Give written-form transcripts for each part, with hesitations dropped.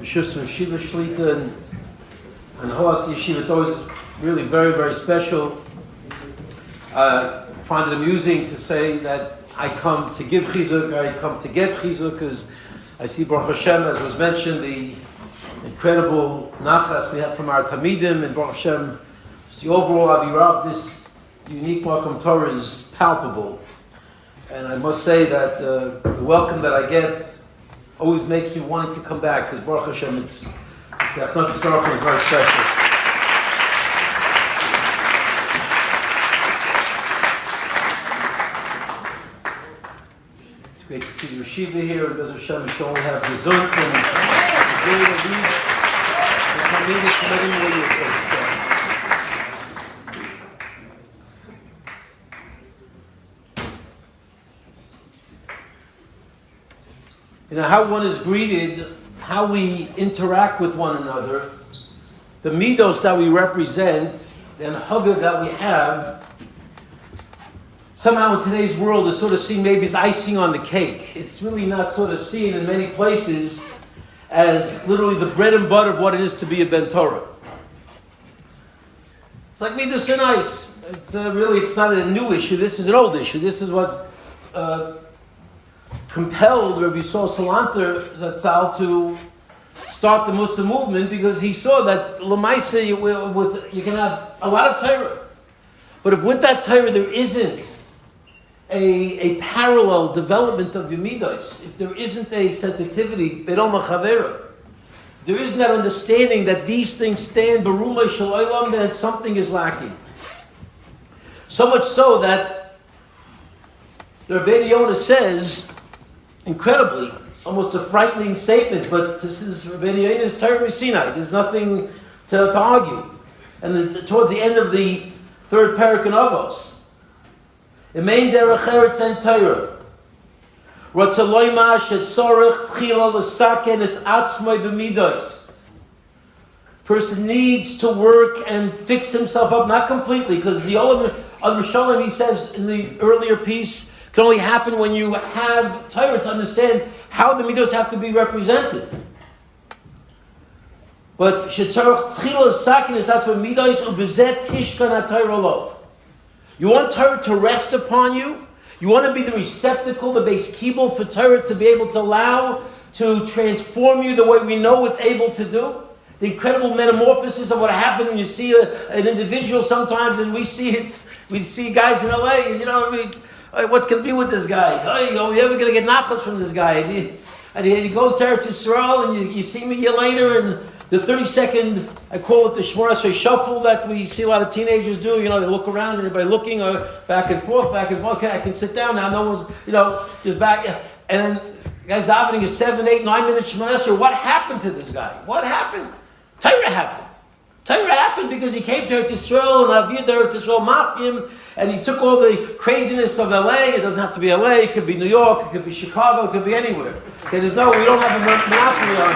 B'Shus Yeshiva Shlita and Hoas Yeshiva. It's always really very, very special. I find it amusing to say that I come to give chizuk, I come to get chizuk, because I see Baruch Hashem, as was mentioned, the incredible nachas we have from our Tamidim, and Baruch Hashem, the overall Avrohom of this unique Makom Torah is palpable. And I must say that the welcome that I get always makes me want to come back, because Baruch Hashem, the Achnas Yisrael is very special. It's great to see the Yeshiva here, and Bez Hashem, we shall only have Gesund, and it's great to be from everywhere. You know, how one is greeted, how we interact with one another, the midos that we represent, the haga that we have, somehow in today's world is sort of seen maybe as icing on the cake. It's really not sort of seen in many places as literally the bread and butter of what it is to be a Ben Torah. It's like midos and ice. It's not a new issue. This is an old issue. This is what compelled Rabbi Salanter Zatzal to start the Muslim movement, because he saw that Lamaisa you can have a lot of Torah, but if with that Torah there isn't a parallel development of Yemidos, if there isn't a sensitivity, Beroma Chavera, if there isn't that understanding that these things stand Barumah Shalaylam, then something is lacking. So much so that the Rabbi Yonah says, incredibly, it's almost a frightening statement, but this is Rabbi Yonah's Torah Sinai. There's nothing to argue. And towards the end of the third parak in Avos, Emein derech eretz en Torah, Ratzaloyma shetzorech tchila l'saken es atzmai b'midos. Person needs to work and fix himself up, not completely, because the Olam Rishonim, he says in the earlier piece, can only happen when you have Torah to understand how the midos have to be represented. But shetzorech tchila l'saken es atzmai b'midos ubezet tishkan ha'Torah lov. You want Torah to rest upon you. You want to be the receptacle, the base kibble for Torah to be able to allow to transform you the way we know it's able to do. The incredible metamorphosis of what happened when you see an individual sometimes, and we see it. We see guys in LA, and what's going to be with this guy? Are we ever going to get nachas from this guy? And he goes there to Israel, and you see him a year later, and the 30-second, I call it the Shmor Esrei shuffle that we see a lot of teenagers do. They look around, everybody looking, back and forth. Okay, I can sit down now. No one's, just back. And then guys davening is 7, 8, 9 minutes Shmor Esrei. What happened to this guy? What happened? Torah happened. Torah happened because he came to Israel, and Avir to Israel mocked him, and he took all the craziness of LA. It doesn't have to be LA. It could be New York. It could be Chicago. It could be anywhere. Okay, we don't have a monopoly on.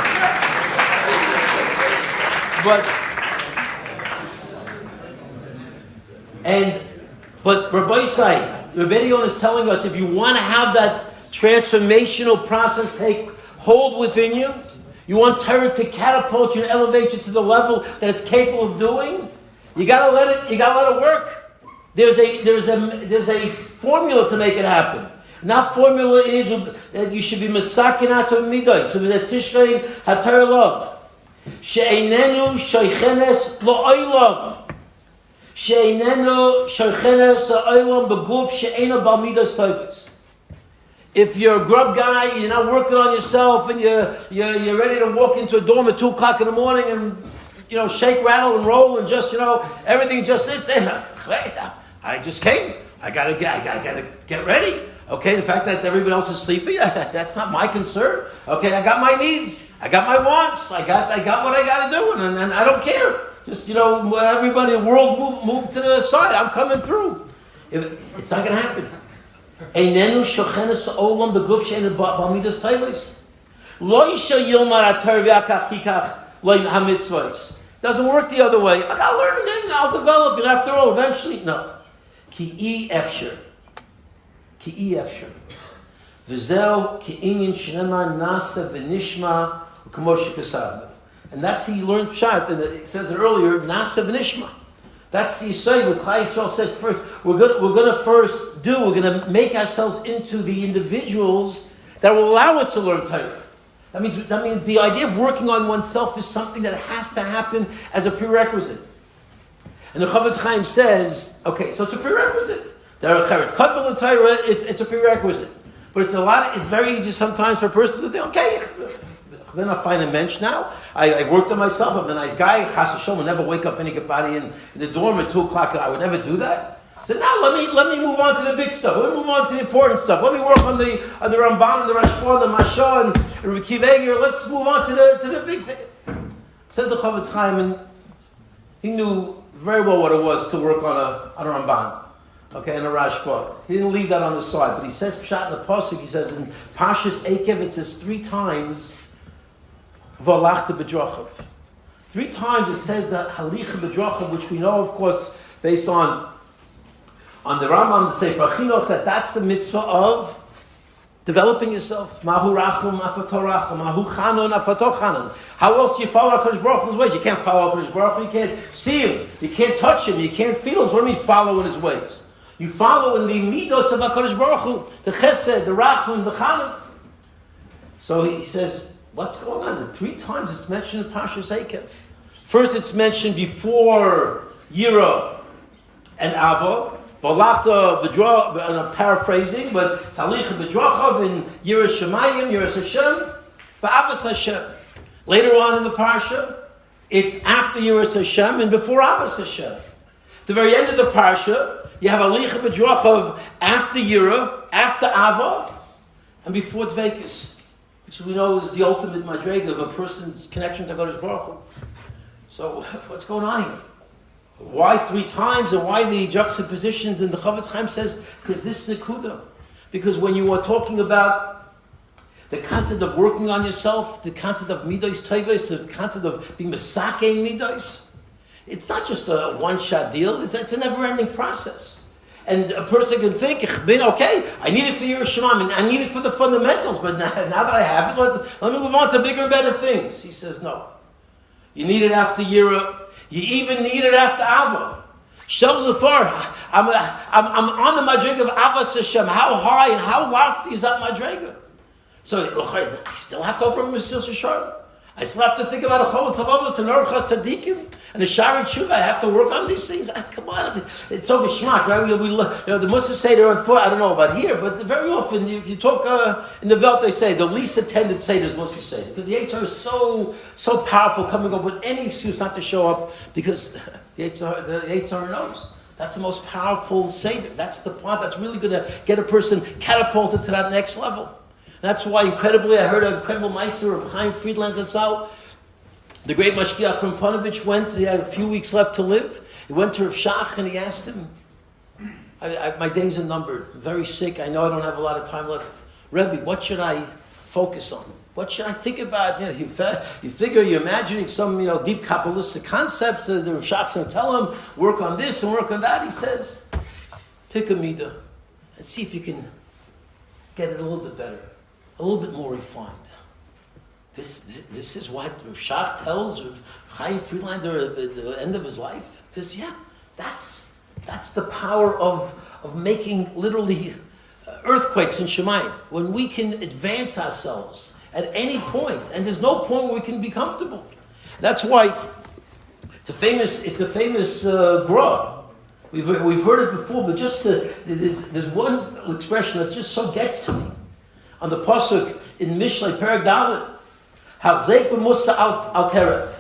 But Rabbi Sai, Rabbi Yonah is telling us, if you want to have that transformational process take hold within you, you want Torah to catapult you and elevate you to the level that it's capable of doing, you gotta let it work. There's a formula to make it happen. And that formula is that you should be masakin atzah miday. So there's a tishrein haTorah love. She'einenu shoichenes lo'olam. She'einenu shoichenes lo'olam beguf she'einu bal midas tovos. If you're a grub guy, you're not working on yourself, and you're ready to walk into a dorm at 2 o'clock in the morning and shake, rattle, and roll, and just everything just sits there. I just came. I gotta get ready. Okay, the fact that everybody else is sleeping, that's not my concern. Okay, I got my needs. I got my wants. I got what I got to do, and I don't care. Just, everybody, the world move to the side. I'm coming through. It's not going to happen. Einenu shochenes olam beguf she'einu b'midas tovos. Lo yisha yilmar haTorah v'akach kikach lo hamitzvos. Doesn't work the other way. I got to learn, and then I'll develop. And after all, eventually, no. Ki efshar. V'zeu ki inyan shnema nasa v'nishma And that's he learned Pshat, and it says it earlier, Nasa v'nishma. That's the Yisrael, what Klai Yisrael said first. We're going to make ourselves into the individuals that will allow us to learn Torah. That means the idea of working on oneself is something that has to happen as a prerequisite. And the Chavetz Chaim says, okay, so it's a prerequisite. It's a prerequisite. But it's very easy sometimes for a person to think, okay, then I'll find a mensch now. I've worked on myself. I'm a nice guy. Chas v'sholom will never wake up anybody in the dorm at 2 o'clock. I would never do that. So now let me move on to the big stuff. Let me move on to the important stuff. Let me work on the Ramban, the Rashba, the Masha, and Rabbi Kiveger. Let's move on to the big thing. Says the Chavetz Chaim, and he knew very well what it was to work on a Ramban. Okay, and a Rashba. He didn't leave that on the side, but he says Pshat in the Pasuk. He says in Parshas Eikev, it says 3 times V'alachta b'drachav. 3 times it says that Halicha b'drachav, which we know, of course, based on the Rambam, the Sefer Chinuch, that's the mitzvah of developing yourself. Mahu rachum afato rachum, mahu chanon afato chanon. How else do you follow HaKadosh Baruch Hu's ways? You can't follow HaKadosh Baruch Hu, you can't see him, you can't touch him, you can't feel him. So what do you mean follow in his ways? You follow in the midos of HaKadosh Baruch Hu, the chesed, the rachum, the chanon. So he says, what's going on? The 3 times it's mentioned in Parshas Eikev. First it's mentioned before Yira and Ava. V'alachta b'drachav, and I'm paraphrasing, but Talicha b'drachav in Yira Shemayim, Yira Hashem, v'avas Hashem. Later on in the Parsha, it's after Yira Hashem and before avas Hashem. The very end of the Parsha, you have Alicha b'drachav after Yira, after Ava, and before Dvekis, which we know is the ultimate madrega of a person's connection to HaKadosh Baruch Hu. So, what's going on here? Why 3 times, and why the juxtapositions? And the Chavetz Chaim says, because this nekuda. Because when you are talking about the concept of working on yourself, the concept of midos tovos, the concept of being mesakeh midos, it's not just a one-shot deal. It's a never-ending process. And a person can think, okay, I need it for your Shema, I need it for the fundamentals, but now that I have it, let me move on to bigger and better things. He says, no. You need it after Yira. You even need it after Ava. Shelves are far. I'm on the madrega of Avas Hashem. How high and how lofty is that madrega? So I still have to open Mesilas Yesharim. I still have to think about a Chovos Halevavos and Orchos Tzadikim and a Shaarei Tshuva. I have to work on these things. Come on, it's so geschmack, right? The Musa say they're on foot. I don't know about here, but very often, if you talk in the Welt, they say the least attended Seder is Musa Seder, because the Yetzer is so powerful, coming up with any excuse not to show up, because the Yetzer knows. That's the most powerful Seder. That's the part that's really going to get a person catapulted to that next level. That's why, incredibly, I heard an incredible meister of Chaim Friedland Zatzal. The great Mashgiach from Panovich went, he had a few weeks left to live. He went to Rav Shach and he asked him, my days are numbered, I'm very sick, I know I don't have a lot of time left. Rebbe, what should I focus on? What should I think about? You figure, you're imagining some deep Kabbalistic concepts that the Rav Shach's going to tell him, work on this and work on that. He says, pick a midah and see if you can get it a little bit better. A little bit more refined. This is what Rav Shach tells Chaim Friedlander at the end of his life. Because that's the power of making literally earthquakes in Shemayim. When we can advance ourselves at any point, and there's no point where we can be comfortable. That's why it's a famous gra. We've heard it before, but there's one expression that just so gets to me. On the pasuk in Mishlei Perek Dalet, Halzek b'musa al terev.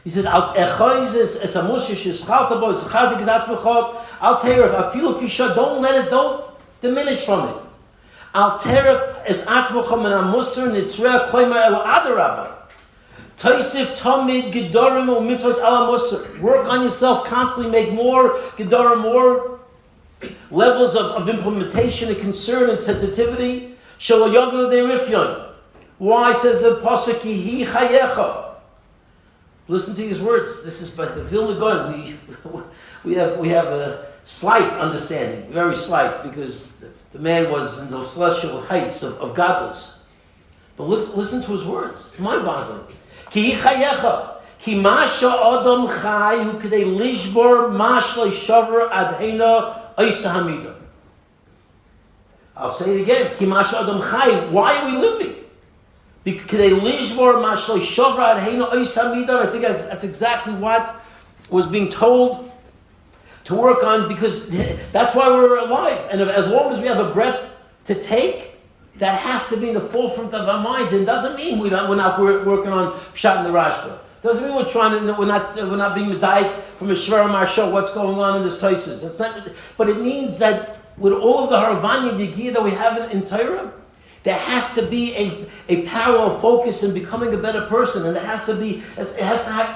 He says, "Al echoizes es amusha sheschalta bo es chazik es asmechot al terev afilu fisha." Don't diminish from it. Al terev es atzmechot men amusar nitzrei koyma el adarabah. Taisif tamid gedorim u'mitzvos al amusar. Work on yourself constantly. Make more gedorim, more levels of implementation and concern and sensitivity. Why says the pasuk Hi chayecha? Listen to these words. This is by the Vilna Gaon. We have a slight understanding, very slight, because the man was in the celestial heights of godless. But listen to his words. It's mind-boggling. Ki chayecha, ki masha adam chai hu k'dei lishbor mashle shavar adheina oisa hamida. I'll say it again. Ki masha adam chai. Why are we living? Because k'dei lishbor mashle shavar adheina oisa hamida. I think that's exactly what was being told to work on, because that's why we're alive. And as long as we have a breath to take, that has to be in the forefront of our minds. And doesn't mean we're not working on Pshat and the Rashba. Doesn't mean we're not being medayik from a Shver Marsha what's going on in this Taisus. That's not. But it means that with all of the Haravanya Digia that we have in Torah, there has to be a parallel focus in becoming a better person, and it has to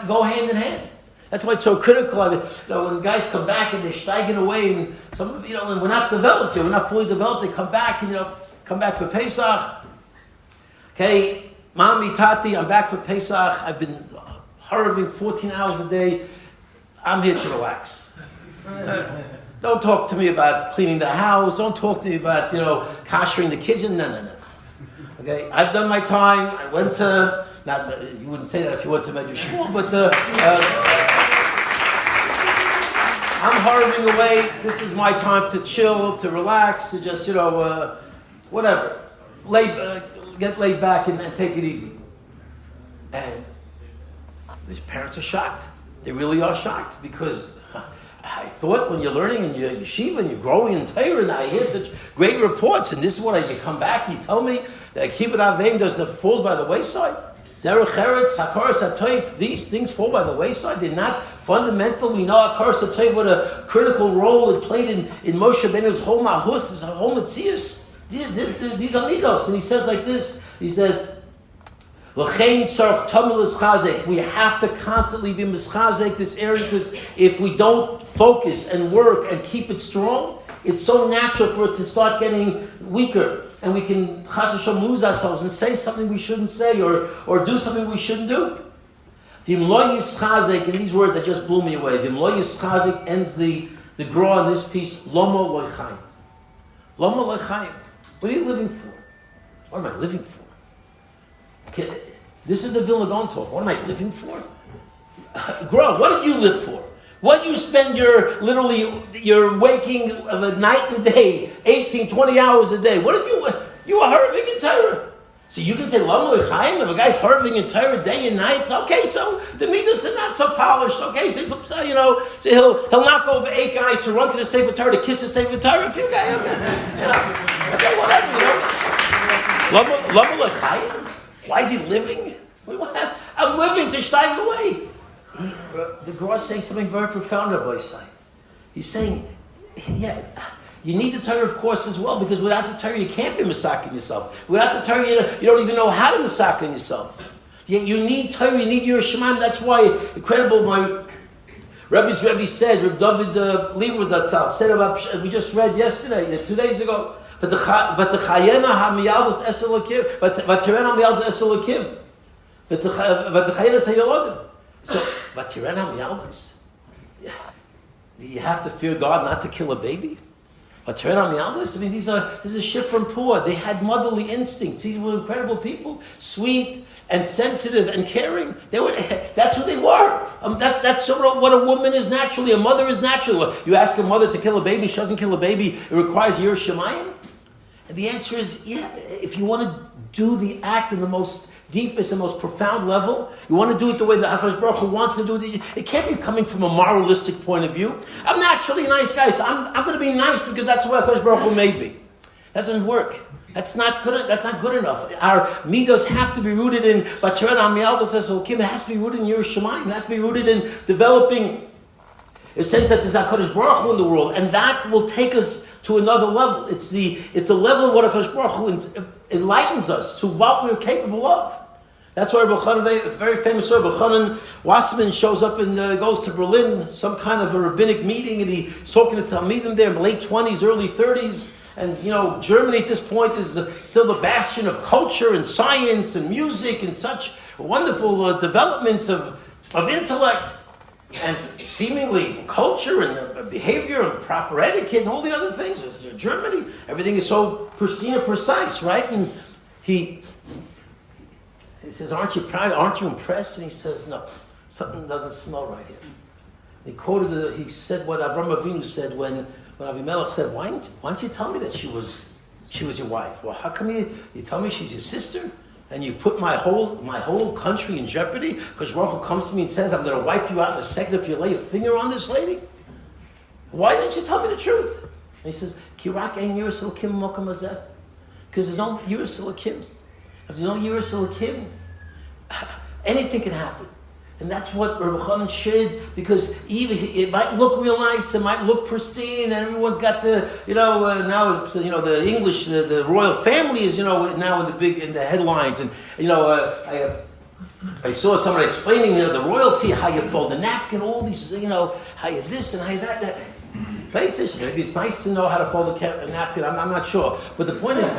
go hand in hand. That's why it's so critical. I mean, when guys come back and they're steiging away, and and we're not developed yet, we're not fully developed. They come back and come back for Pesach. Okay, Mommy, Tati, I'm back for Pesach. I've been hurrying 14 hours a day. I'm here to relax. Don't talk to me about cleaning the house. Don't talk to me about koshering the kitchen. No. Okay, I've done my time. I went to. You wouldn't say that if you went to Medrash Shmuel, but I'm hurrying away. This is my time to chill, to relax, to just, whatever. Get laid back and take it easy. And these parents are shocked. They really are shocked, because I thought when you're learning in your yeshiva and you're growing in Torah, and I hear such great reports, and this is what you come back and you tell me that Kibbut Avim falls by the wayside. Derech Eretz, Hakaras HaToif, these things fall by the wayside. They're not fundamental. We know Hakaras HaToif, what a critical role it played in Moshe Rabbeinu's whole Mahus, his whole Metzius. These are midos. And he says like this, he says, L'chein tzarech tamil ischazek. We have to constantly be mischazek this area, because if we don't focus and work and keep it strong, it's so natural for it to start getting weaker. And we can chas v'shalom lose ourselves and say something we shouldn't say, or do something we shouldn't do. V'im lo yischazek, and these words that just blew me away. V'im lo yischazek ends the gra in this piece. Lomo lo chayim. Lomo lo chayim. What are you living for? What am I living for? Okay, this is the Vilna Gaon talk. What am I living for? Gra, what did you live for? What do you spend your waking of a night and day, 18, 20 hours a day? What did you are harving in Torah. So you can say, Lama L'chaim, if a guy's harving in Torah day and night, okay, so the midas are not so polished, okay, so he'll knock over 8 guys to run to the Sefer Torah, to kiss the Sefer Torah, a few guys, okay, whatever, Lama L'chaim? Why is he living? I'm living to steig away. The Gra is saying something very profound, Rabbi Say. He's saying, you need the Torah, of course, as well, because without the Torah, you can't be masakin yourself. Without the Torah, you don't even know how to masakin yourself. You need Torah, you need your Shemaim. That's why, incredible, my Rabbi's Rebbe said, Reb David Leibowitz Zatzal said about, we just read yesterday, 2 days ago, V'techayena ha'miyalus esel lakim, v'teren ha'miyalus esel lakim, v'techayena ha'yolodim. So, v'teren ha'miyalus. You have to fear God not to kill a baby. V'teren ha'miyalus. I mean, this is shit from poor. They had motherly instincts. These were incredible people, sweet and sensitive and caring. That's who they were. That's what a woman is naturally. A mother is naturally. You ask a mother to kill a baby, she doesn't kill a baby. It requires your shemayim. And the answer is, if you want to do the act in the most deepest and most profound level, you want to do it the way that HaKadosh Baruch Hu wants to do it. It can't be coming from a moralistic point of view. I'm naturally a nice guy, so I'm going to be nice because that's the way HaKadosh Baruch Hu made me. That doesn't work. That's not good enough. Our midos have to be rooted in V'teren ha'miyalus esel lakim. It has to be rooted in your shemayim. It has to be rooted in developing a sense that there's HaKadosh Baruch Hu in the world, and that will take us to another level. It's a level of what HaKadosh Baruch Hu enlightens us to what we're capable of. That's why Rabbi Chanan, a very famous Rabbi Chanan Wasserman, shows up and goes to Berlin, some kind of a rabbinic meeting, and he's talking to Talmidim there in the late 20s, early 30s. And, Germany at this point is still the bastion of culture and science and music and such wonderful developments of intellect and seemingly culture and behavior and proper etiquette and all the other things. Germany, everything is so pristine and precise, right? And he He says, aren't you proud? Aren't you impressed? And he says, no, something doesn't smell right here. He said what Avrohom Avinu said when Avimelech said, why didn't you tell me that she was your wife? Well, how come you tell me she's your sister? And you put my whole country in jeopardy? Because Baruch Hu comes to me and says, I'm going to wipe you out in a second if you lay a finger on this lady? Why didn't you tell me the truth? And he says, Kirak ein yiras elokim mokum hazeh. Because there's no yiras elokim. If there's no yiras elokim, anything can happen. And that's what Rabbi Chanan shared, because even it might look real nice, it might look pristine, and everyone's got the, now it's, the English, the royal family is, now in the headlines, and I saw somebody explaining, the royalty, how you fold the napkin, all these, how you this and how you that. PlayStation, maybe it's nice to know how to fold a napkin. I'm not sure, but the point is,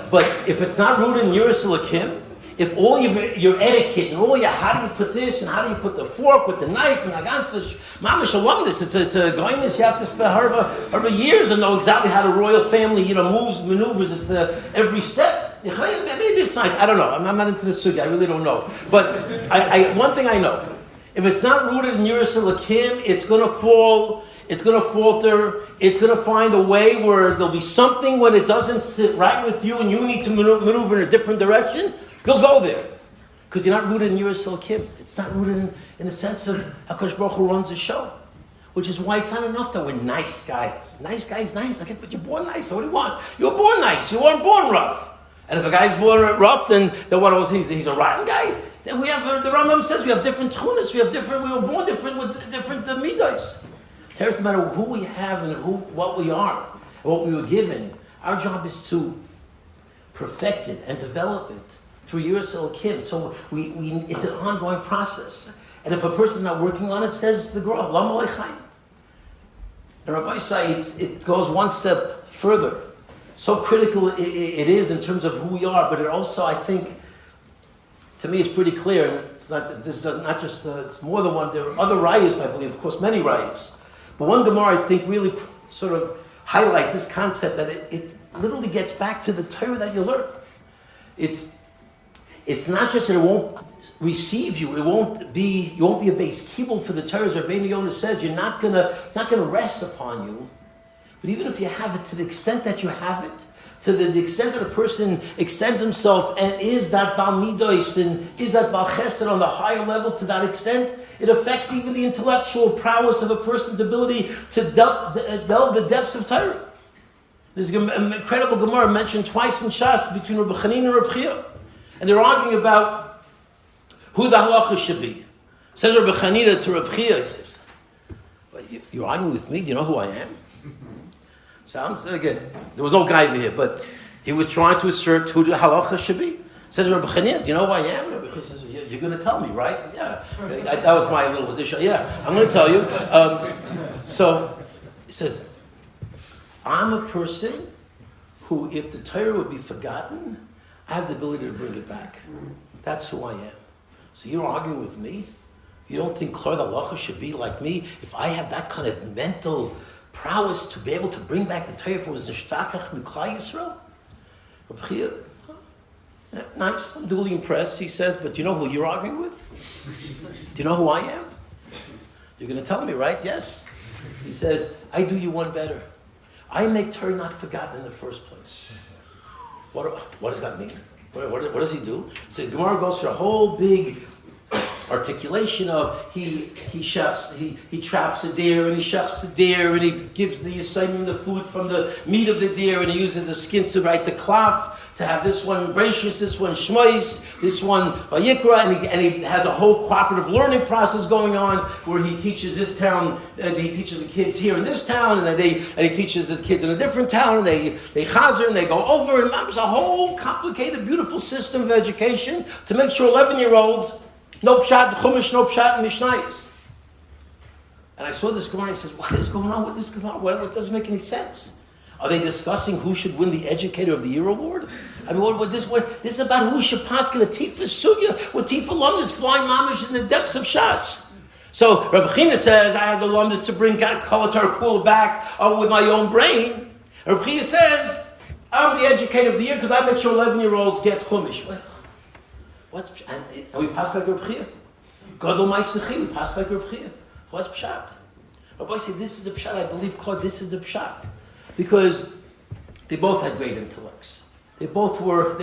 but if it's not rooted in Yiras Elokim, if all your etiquette and all your how do you put this and how do you put the fork with the knife and the ganze mamish along this, it's a goyness you have to spend over years and know exactly how the royal family maneuvers it every step. Maybe it's nice. I don't know. I'm not into the sugi. I really don't know. But I one thing I know: if it's not rooted in Yiras Elokim, it's going to fall. It's going to falter. It's going to find a way where there'll be something when it doesn't sit right with you and you need to maneuver in a different direction. You'll go there. Because you're not rooted in Yiras Elokim. It's not rooted in the sense of HaKadosh Baruch Hu runs a show. Which is why it's not enough that we're nice guys. Nice guys, nice. Okay, but you're born nice. So what do you want? You were born nice. You weren't born rough. And if a guy's born rough, then what else? He's a rotten guy. Then we have, the Rambam says, we have different tunas. We were born different with different midos. It doesn't matter who we have and what we are, and what we were given. Our job is to perfect it and develop it through Yiras Elokim. So it's an ongoing process. And if a person's not working on it, says the Gra, Lam Aleichem. And Rabbi says it goes one step further. So critical it is in terms of who we are, but it also, I think, to me, it's pretty clear. It's more than one. There are other rayas, I believe, of course, many rayas. But one Gemara, I think, really sort of highlights this concept that it literally gets back to the Torah that you learn. It's not just that it won't receive you. You won't be a base kibble for the Torah. As Rabbi Yonah says, it's not gonna rest upon you. But even if you have it, to the extent that you have it, to the extent that a person extends himself and is that Bal Midos and is that Bal Chesed on the higher level, to that extent, it affects even the intellectual prowess of a person's ability to delve the depths of Torah. There's an incredible Gemara mentioned twice in Shas between Rabbi Chanina and Rabbi Chia. And they're arguing about who the halacha should be. Says Rabbi Chanina to Rabbi Chia, he says, you're arguing with me? Do you know who I am? Sounds, again, there was no guy here, but he was trying to assert who the halacha should be. Says Rabbi Chanina, do you know who I am? Rabbi Chia says, you're going to tell me, right? Says, yeah. That was my little addition. Yeah, I'm going to tell you. So he says, I'm a person who, if the Torah would be forgotten, I have the ability to bring it back. That's who I am. So you're arguing with me? You don't think Klal Halacha should be like me? If I have that kind of mental prowess to be able to bring back the Torah, if it was Nishtachach Miklai Yisrael? Rabbi Chia, nice, I'm duly impressed. He says, but do you know who you're arguing with? Do you know who I am? You're going to tell me, right? Yes. He says, I do you one better. I make Torah not forgotten in the first place. What does that mean? What does he do? So Gemara goes through a whole big articulation of he traps a deer and he shechs the deer and he gives the Yisayim the food from the meat of the deer and he uses the skin to write the klaf, to have this one gracious, this one shmois, this one Vayikra, and he has a whole cooperative learning process going on where he teaches this town, and he teaches the kids here in this town, and he teaches the kids in a different town, and they chazer and they go over, and there's a whole complicated, beautiful system of education to make sure 11-year-olds no pshat chumash, no pshat and mishnayos. And I saw this Gemara and I said, what is going on with this Gemara? Well, it doesn't make any sense. Are they discussing who should win the Educator of the Year award? I mean, this is about who should pass in a Tifa Sugya, with Tifa Lumdis flying mamish in the depths of Shas. So Rabbi China says, I have the Lumdis to bring Kolatar Kula back with my own brain. Rabbi China says, I'm the Educator of the Year because I make sure 11-year-olds get chumash. And we pass like Reb Chia. Gadol Ma'asechim, we pass like Reb Chia. What's pshat? Rabbi said, this is the pshat. I believe, this is the pshat, because they both had great intellects. They both were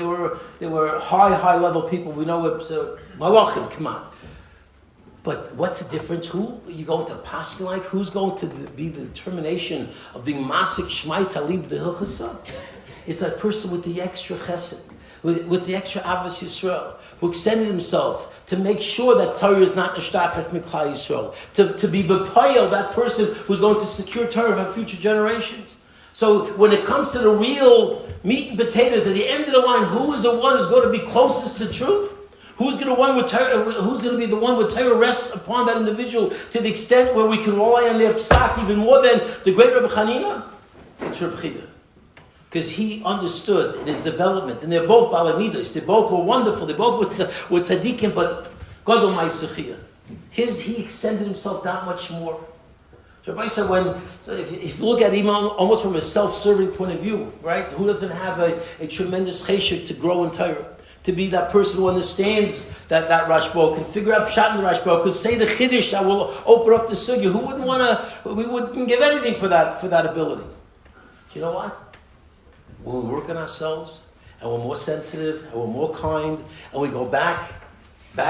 high level people. We know it's malachim. Come on. But what's the difference? Who are you going to paskin like? Who's going to be the determination of being masik shmai talib the hilchasa? It's that person with the extra chesed, with the extra avos Yisrael, who extended himself to make sure that Torah is not nishtachach miklal Yisrael, to be b'payel, that person who's going to secure Torah for future generations. So when it comes to the real meat and potatoes, at the end of the line, who is the one who's going to be closest to truth? Who's going to be the one with Torah rests upon that individual to the extent where we can rely on their psak even more than the great Rabbi Chanina? It's Reb Chia. Because he understood in his development, and they're both balamidos, they both were wonderful, they both were tzaddikim, but Gadol Ma'asechim. He extended himself that much more. So Rabbi said, if you look at him almost from a self-serving point of view, right? Who doesn't have a tremendous cheshek to grow in Torah? To be that person who understands that Rashbo, can figure out pshat in the Rashbo, could say the chiddush that will open up the sugya. Who wouldn't want to? We wouldn't give anything for that ability. You know what? When we work on ourselves and we're more sensitive and we're more kind and we go back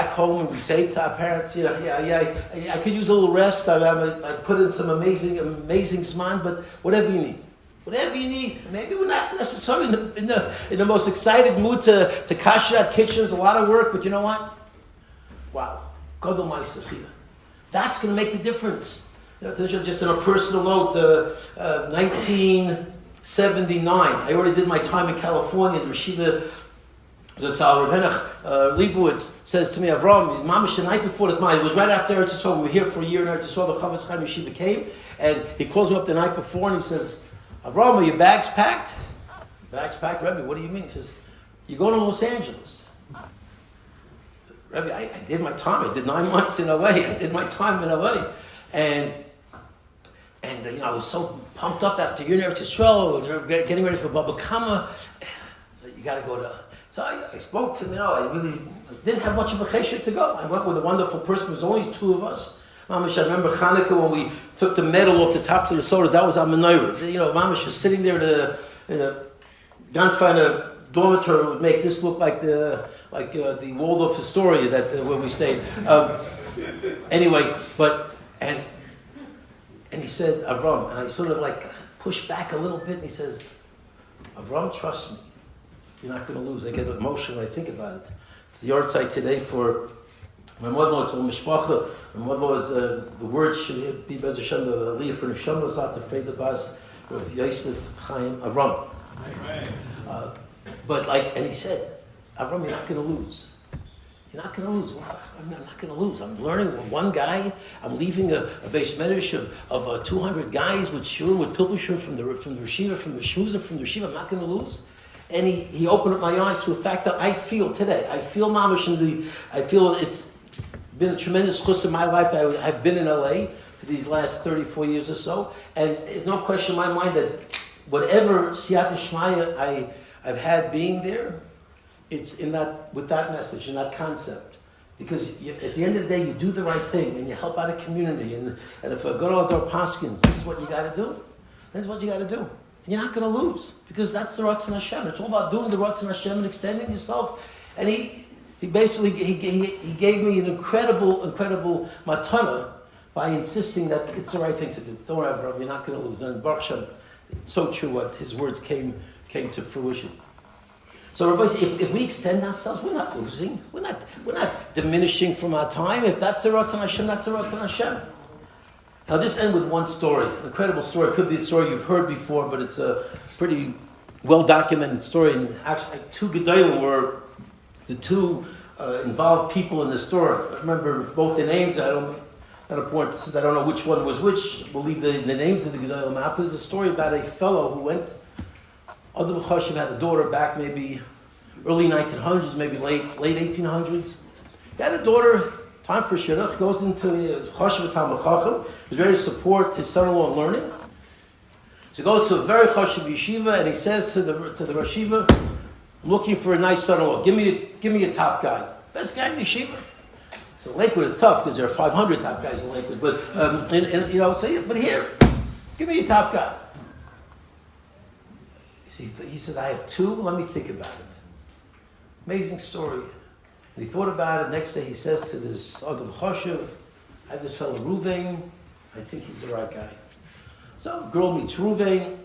home and we say to our parents, I could use a little rest. I put in some amazing zman, but whatever you need. Whatever you need. Maybe we're not necessarily in the most excited mood to cash out kitchens, a lot of work, but you know what? Wow. Gadol Ma'asechim. That's going to make the difference. Just on a personal note, 1979, I already did my time in California. The Yeshiva Zatzal Rebbenach Leibowitz says to me, Avrohom, Mamash the night before this night, it was right after Eretz Yisrael, we were here for a year in Eretz Yisrael, the Chavetz Chaim Yeshiva came, and he calls me up the night before and he says, Avrohom, are your bags packed? Bags packed, Rabbi, what do you mean? He says, you're going to Los Angeles. Rabbi, I did my time. I did 9 months in LA. I did my time in LA. And I was so pumped up after you're in Eretz Yisrael, getting ready for Baba Kama. You got to go to... So I spoke to him, I really didn't have much of a cheshek to go. I went with a wonderful person. There was only 2 of us. Mamash, I remember Hanukkah when we took the metal off the tops of the sodas. That was our menorah. Mamash was sitting there in a ganz fine dormitory would make this look like the Waldorf Astoria where we stayed. Anyway, and he said, Avrohom, and I sort of pushed back a little bit, and he says, Avrohom, trust me, you're not going to lose. I get emotional when I think about it. It's the yard site today for my mother-in-law, it's a mishpacha. My mother-in-law was, the word should be Bez Hashem, the aliyah for Neshama was out to Frey the Bas, of Yosef Chaim Avram. And he said, Avram, you're not going to lose. You're not going to lose. Well, I'm not going to lose. I'm learning with one guy. I'm leaving a base medrash of 200 guys with shur, with pilbushur from the yeshiva, from the shuzah, from the yeshiva. I'm not going to lose. And he opened up my eyes to a fact that I feel today. I feel mamash I feel it's been a tremendous chus in my life. I've been in LA for these last 34 years or so, and it's no question in my mind that whatever siyata shmaya I've had being there, it's with that message and that concept. Because at the end of the day, you do the right thing and you help out a community. And if a good old door paskins, this is what you got to do. This is what you got to do. And you're not going to lose because that's the Ratzon Hashem. It's all about doing the Ratzon Hashem and extending yourself. And he basically gave me an incredible matana by insisting that it's the right thing to do. Don't worry, Avram, you're not going to lose. And Baruch Hashem, it's so true what his words came to fruition. So Rabbi says, if we extend ourselves, we're not losing. We're not diminishing from our time. If that's a Ratzon Hashem, that's a Ratzon Hashem. And I'll just end with one story, an incredible story. It could be a story you've heard before, but it's a pretty well-documented story. And actually, 2 Gedolim were the 2 involved people in the story. I remember both the names. At a point, since I don't know which one was which, we'll leave the names of the Gedolim out. There's a story about a fellow who went, Adam Chashiv had a daughter back maybe early 1900s, maybe late 1800s. He had a daughter, time for shidduch, goes into Chashiv Talmid Chacham. He was ready to support his son-in-law in learning. So he goes to a very Chashiv yeshiva and he says to the yeshiva, I'm looking for a nice son-in-law. Give me a top guy. Best guy in yeshiva. So Lakewood is tough because there are 500 top guys in Lakewood. But but here, give me your top guy. See, he says, I have two. Let me think about it. Amazing story. And he thought about it. Next day, he says to this Adam Choshev, I have this fellow Ruvain. I think he's the right guy. So, girl meets Ruvain.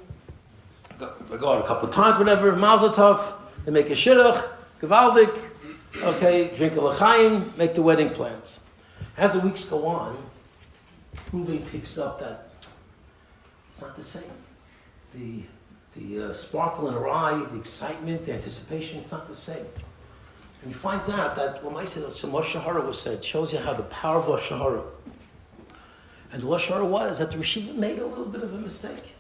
They go out a couple of times, whatever. Mazel tov. They make a shidduch. Gevaldik. Okay, drink a l'chaim. Make the wedding plans. As the weeks go on, Ruvain picks up that it's not the same. The sparkle in her eye, the excitement, the anticipation, it's not the same. And he finds out that Lamaisa Lashon Hara was said, shows you how the power of Lashon Hara. And the Lashon Hara was that the Yeshiva made a little bit of a mistake.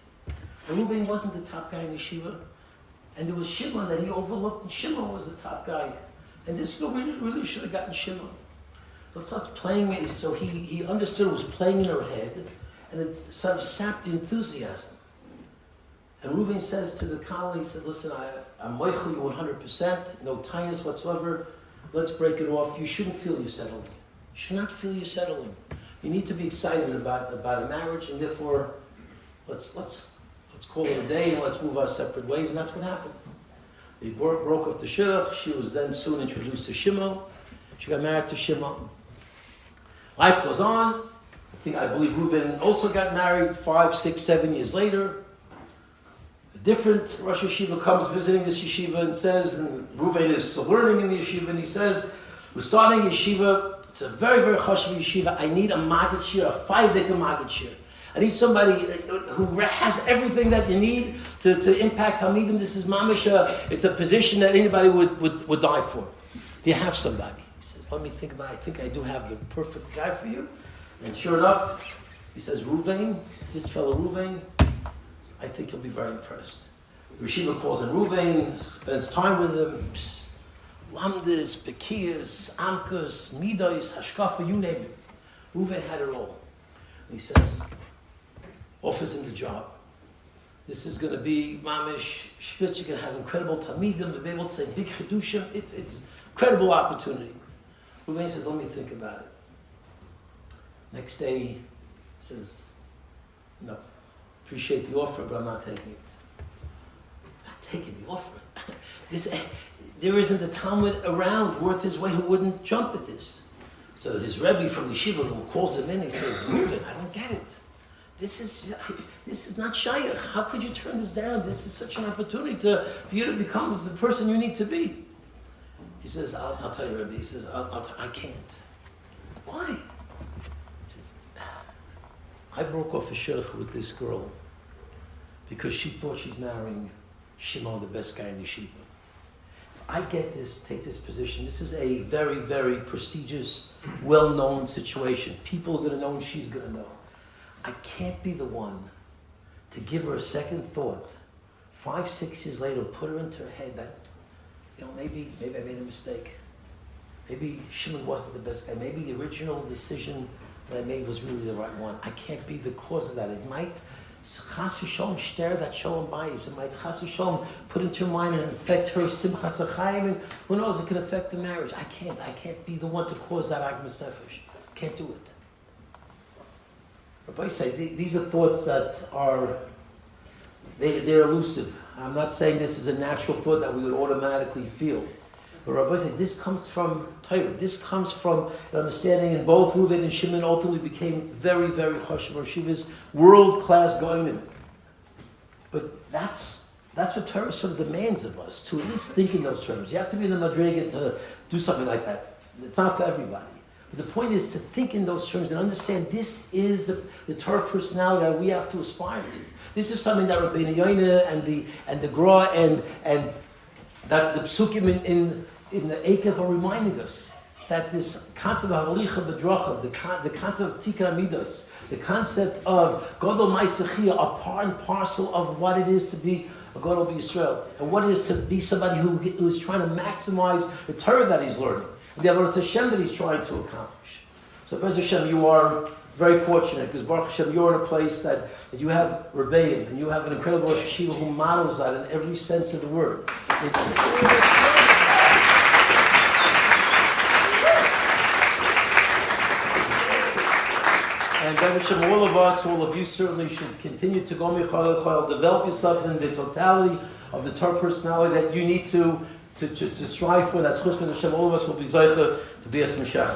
And Ruvain wasn't the top guy in Yeshiva. And there was Shimon that he overlooked, and Shimon was the top guy. And this girl really should have gotten Shimon. So it starts playing, so he understood it was playing in her head, and it sort of sapped the enthusiasm. And Ruvain says to the colleague, he says, listen, I'm moichel you 100%, no tightness whatsoever. Let's break it off. You shouldn't feel you're settling. You should not feel you're settling. You need to be excited about a marriage, and therefore, let's call it a day and let's move our separate ways. And that's what happened. They broke off the shidduch. She was then soon introduced to Shimon. She got married to Shimon. Life goes on. I believe Ruvain also got married 5, 6, 7 years later. Different Rosh Yeshiva comes visiting this yeshiva and says, and Ruvain is still learning in the yeshiva, and he says, we're starting yeshiva, it's a very, very chashuv yeshiva, I need a maggid shir, a 5-decker maggid shir. I need somebody who has everything that you need to impact Talmidim. This is mamish, it's a position that anybody would die for. Do you have somebody? He says, let me think about it, I think I do have the perfect guy for you. And sure enough, he says, Ruvain, this fellow Ruvain, I think you'll be very impressed. The Yeshiva calls in Ruvain, spends time with him. Lamdis, Bekiyas, Amkas, Midas, Hashkafa, you name it. Ruvain had it all. And he says, offers him the job. This is going to be mamish, shpitz, you're going to have incredible talmidim, to be able to say big chedushim. It's incredible opportunity. Ruvain says, let me think about it. Next day, he says, no. Appreciate the offer, but I'm not taking it. Not taking the offer. There isn't a Talmud around worth his weight who wouldn't jump at this. So his Rabbi from the Shiva who calls him in, he says, Ruvain, I don't get it. This is not shaykh. How could you turn this down? This is such an opportunity for you to become the person you need to be. He says, I'll tell you, Rabbi. He says, I can't. Why? He says, I broke off a shidduch with this girl because she thought she's marrying Shimon, the best guy in the yeshiva. If I take this position, this is a very, very prestigious, well-known situation. People are going to know and she's going to know. I can't be the one to give her a second thought 5, 6 years later, put her into her head that, maybe I made a mistake. Maybe Shimon wasn't the best guy. Maybe the original decision that I made was really the right one. I can't be the cause of that. It might chas v'sholom stare that shalom bayis. It might chas v'sholom put into her mind and affect her simchas achayim. And who knows? It can affect the marriage. I can't be the one to cause that agmas nefesh. Can't do it. Rabbi say these are thoughts that are they're elusive. I'm not saying this is a natural thought that we would automatically feel. But Rabbi said this comes from Torah. This comes from an understanding, and both Ruvain and Shimon ultimately became very, very chashuv. Yeshiva's world-class goyim. But that's what Torah sort of demands of us, to at least think in those terms. You have to be in the madriga to do something like that. It's not for everybody. But the point is to think in those terms and understand this is the Torah personality that we have to aspire to. This is something that Rabbi Yoina and the Gra and that the psukim in the Ekev are reminding us that this concept of halicha bedracha, the concept of tikkun amidos, the concept of gadol ma'asechia are part and parcel of what it is to be a gadol b'Yisrael, and what it is to be somebody who is trying to maximize the Torah that he's learning, the Avodas Hashem that he's trying to accomplish. So, Bez Hashem, you are very fortunate because Baruch Hashem, you're in a place that you have Rabbeim and you have an incredible Rosh Yeshiva who models that in every sense of the word. And Hashem, all of us, all of you certainly should continue to go Michal, develop yourself in the totality of the Torah personality that you need to strive for. That's Chus Hashem. All of us will be Zaycha to be as Meshach.